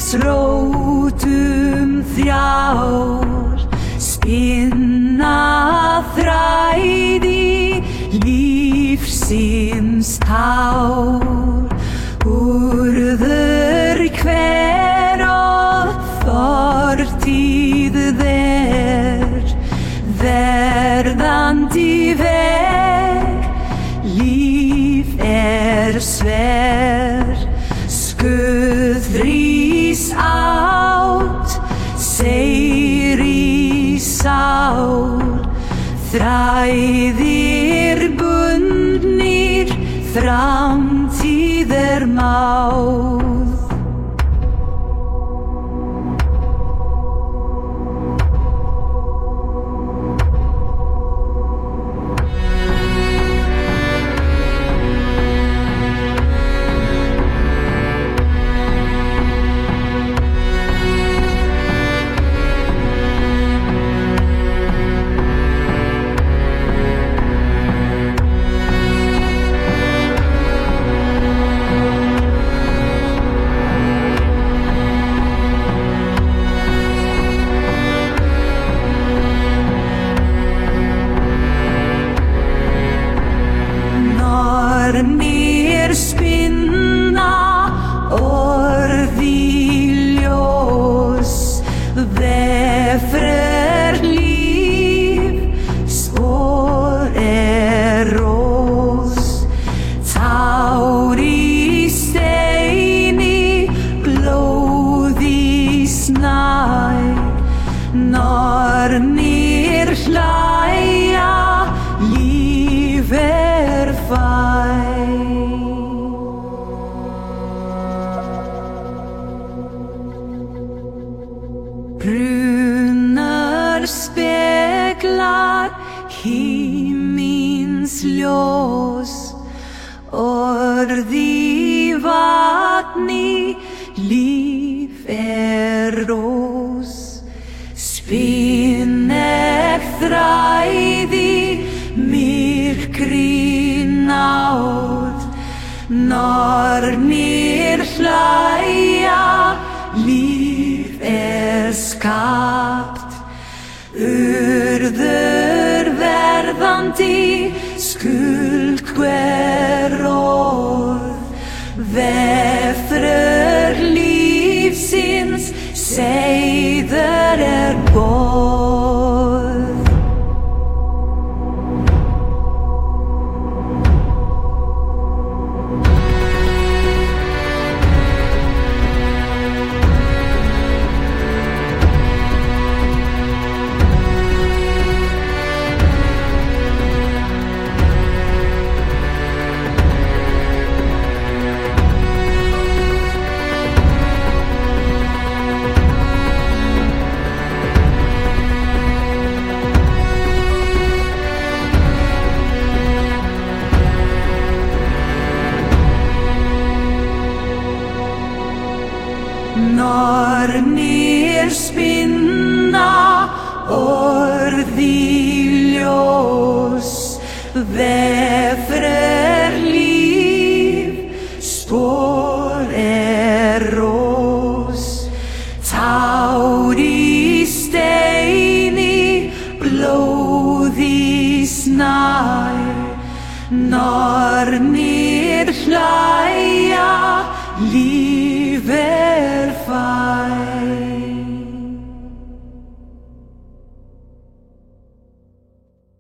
Lífsrótum þrjár spinna þræði lífsins tár. Úrður hver og fortíð verðandi veg, líf sver, skuðrís átt, seyri sál, þræðir bundnir, framtíðar máð. Nornir spinna orð í ljós, vefrar líf, spor rós, tár í steini, blóð í snæ. Nornir hlæja, líf fæ. Brunar speglar himins ljós, orð í vatni, líf rós. Spinnef þræði, myrkri náð, nornir hlæja, líf skapt. Urður verðandi, skuld hver orð, vefrar lífsins, seiður boð. Nornir spinna orð í ljós, vefrar líf, spor rós, tár í steini, blóð í snæ. Nornir hlæja, líf